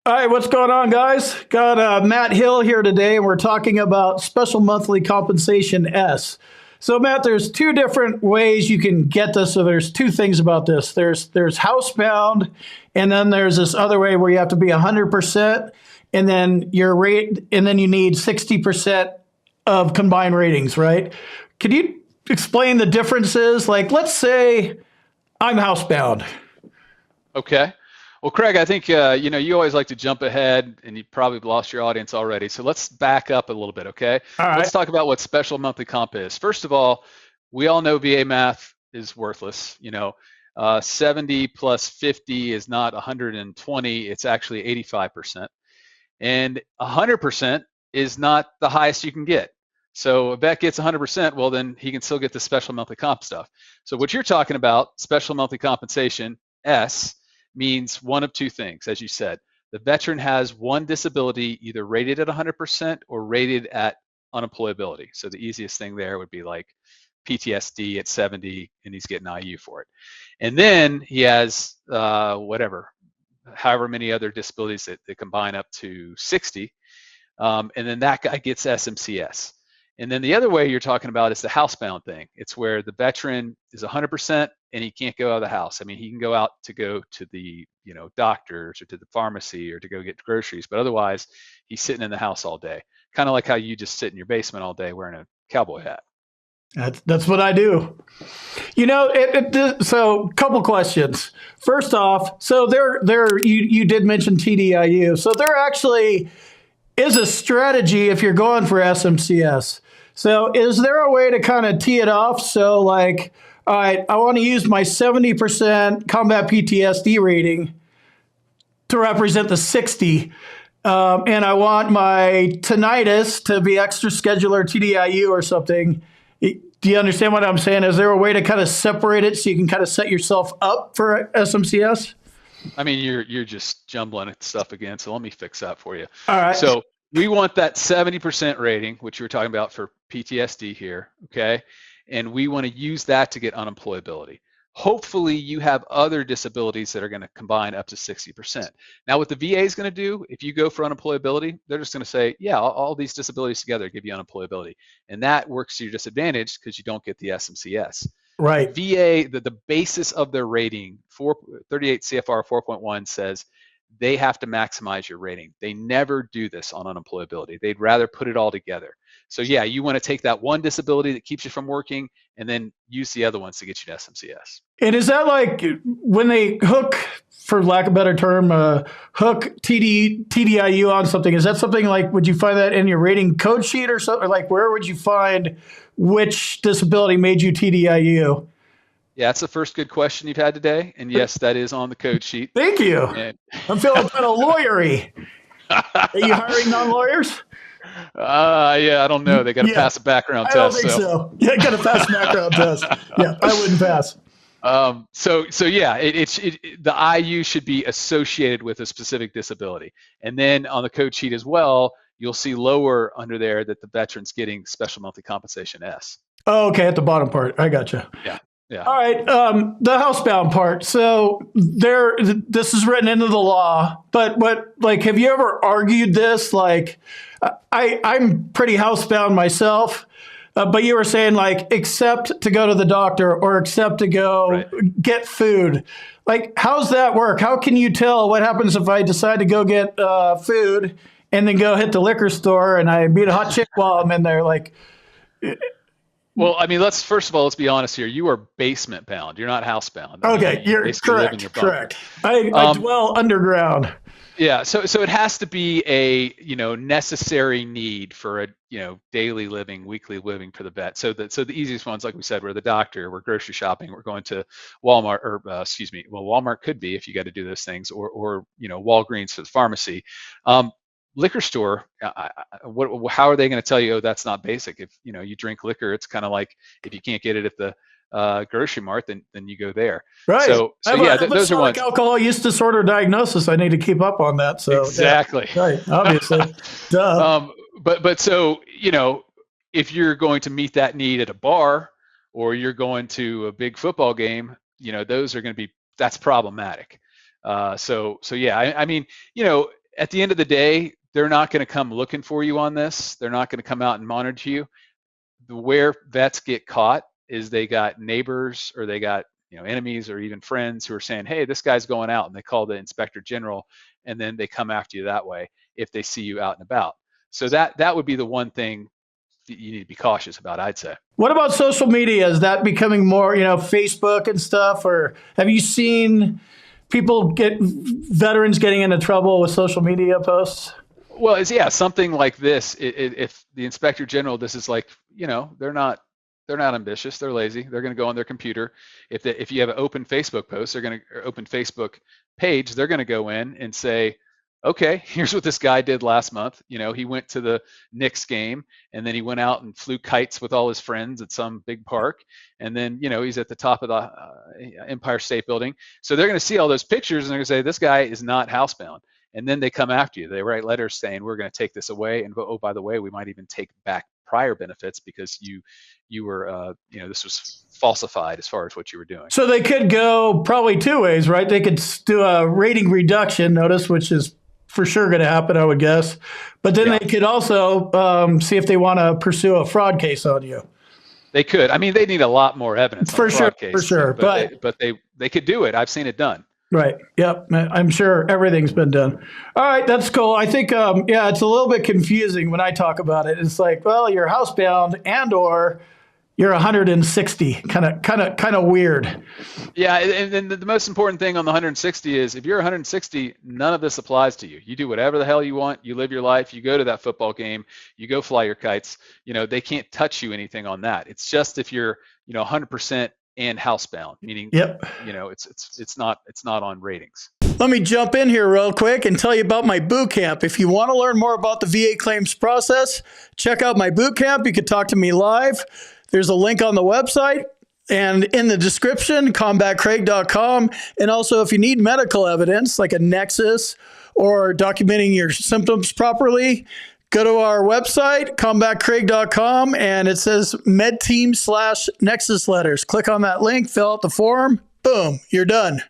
All right, what's going on, guys? Got Matt Hill here today, and we're talking about special monthly compensation S. So, Matt, there's two different ways you can get this. So, there's two things about this. There's housebound, and then there's this other way where you have to be 100%, and then your rate, and then you need 60% of combined ratings, right? Could you explain the differences? Like, let's say I'm housebound. Okay. Well, Craig, I think you always like to jump ahead, and you probably lost your audience already. So let's back up a little bit, okay? All right. Let's talk about what special monthly comp is. First of all, we all know VA math is worthless. 70 plus 50 is not 120; it's actually 85%, and 100% is not the highest you can get. So if vet gets 100%, well, then he can still get the special monthly comp stuff. So what you're talking about, special monthly compensation S, means one of two things, as you said. The veteran has one disability either rated at 100% or rated at unemployability. So the easiest thing there would be like PTSD at 70, and he's getting IU for it. And then he has however many other disabilities that combine up to 60, and then that guy gets SMCS. And then the other way you're talking about is the housebound thing. It's where the veteran is 100% and he can't go out of the house. I mean, he can go out to go to the doctors or to the pharmacy or to go get groceries, but otherwise he's sitting in the house all day. Kind of like how you just sit in your basement all day wearing a cowboy hat. That's what I do. So couple questions. First off, so you did mention TDIU. So there actually is a strategy if you're going for SMCS. So is there a way to kind of tee it off? So like, all right, I want to use my 70% combat PTSD rating to represent the 60. And I want my tinnitus to be extraschedular TDIU or something. Do you understand what I'm saying? Is there a way to kind of separate it so you can kind of set yourself up for SMCS? I mean, you're just jumbling stuff again, so let me fix that for you. All right. So we want that 70% rating, which you were talking about for PTSD here, okay? And we want to use that to get unemployability. Hopefully you have other disabilities that are going to combine up to 60%. Now what the VA is going to do, if you go for unemployability, they're just going to say, yeah, all these disabilities together give you unemployability. And that works to your disadvantage because you don't get the SMCS. Right. VA, the basis of their rating, 38 CFR 4.1 says they have to maximize your rating. They never do this on unemployability. They'd rather put it all together. So yeah, you want to take that one disability that keeps you from working and then use the other ones to get you to SMCS. And is that like when they hook, for lack of a better term, hook TDIU on something, is that something like, would you find that in your rating code sheet or something? Or like where would you find which disability made you TDIU? Yeah, that's the first good question you've had today. And yes, that is on the code sheet. Thank you. I'm feeling kind of lawyery. Are you hiring non-lawyers? Yeah, I don't know. They got to pass a background test. I don't think so. Yeah, got to pass a background test. Yeah, I wouldn't pass. So yeah, the IU should be associated with a specific disability. And then on the code sheet as well, you'll see lower under there that the veteran's getting special monthly compensation S. Oh, okay, at the bottom part. I gotcha. Yeah. Yeah. All right. The housebound part. So this is written into the law, but like, have you ever argued this? Like, I'm pretty housebound myself, but you were saying like, except to go to the doctor or except to go get food. Like, how's that work? How can you tell what happens if I decide to go get food and then go hit the liquor store and I meet a hot chick while I'm in there? Like, well, I mean, let's be honest here. You are basement bound. You're not housebound. Okay, you're correct. Correct. I dwell underground. Yeah. So it has to be a necessary need for a daily living, weekly living for the vet. So the easiest ones, like we said, we're the doctor, we're grocery shopping, we're going to Walmart, or Walmart could be if you got to do those things, or Walgreens for the pharmacy. Liquor store, how are they going to tell you, oh, that's not basic? If you drink liquor, it's kind of like if you can't get it at the grocery mart, then you go there. Right. So yeah, those are ones. Alcohol use disorder diagnosis. I need to keep up on that. So exactly. Yeah, right. Obviously. Duh. But so if you're going to meet that need at a bar or you're going to a big football game, those are going to be, that's problematic. So yeah, I mean, at the end of the day, they're not going to come looking for you on this. They're not going to come out and monitor you. Where vets get caught is they got neighbors or they got enemies or even friends who are saying, hey, this guy's going out, and they call the inspector general, and then they come after you that way if they see you out and about. So that would be the one thing that you need to be cautious about, I'd say. What about social media? Is that becoming more, Facebook and stuff? Or have you seen veterans getting into trouble with social media posts? Well, something like this. If the inspector general, this is like, they're not ambitious. They're lazy. They're going to go on their computer. If you have an open Facebook post, open Facebook page, they're going to go in and say, okay, here's what this guy did last month. He went to the Knicks game, and then he went out and flew kites with all his friends at some big park. And then, he's at the top of the Empire State Building. So they're going to see all those pictures, and they're going to say, this guy is not housebound. And then they come after you. They write letters saying, we're going to take this away. And oh, by the way, we might even take back prior benefits because you were, this was falsified as far as what you were doing. So they could go probably two ways, right? They could do a rating reduction notice, which is for sure going to happen, I would guess. But then they could also see if they want to pursue a fraud case on you. They could. I mean, they need a lot more evidence for on a fraud case. For sure. But they could do it. I've seen it done. Right. Yep. I'm sure everything's been done. All right. That's cool. I think, it's a little bit confusing when I talk about it. It's like, well, you're housebound and or you're 160. Kind of weird. Yeah. And then the most important thing on the 160 is if you're 160, none of this applies to you. You do whatever the hell you want. You live your life. You go to that football game. You go fly your kites. They can't touch you anything on that. It's just if you're, 100% and housebound, meaning, it's not on ratings. Let me jump in here real quick and tell you about my boot camp. If you want to learn more about the VA claims process, check out my boot camp. You can talk to me live. There's a link on the website and in the description, combatcraig.com. And also, if you need medical evidence like a nexus or documenting your symptoms properly, go to our website, combatcraig.com, and it says medteam/nexus letters. Click on that link, fill out the form, boom, you're done.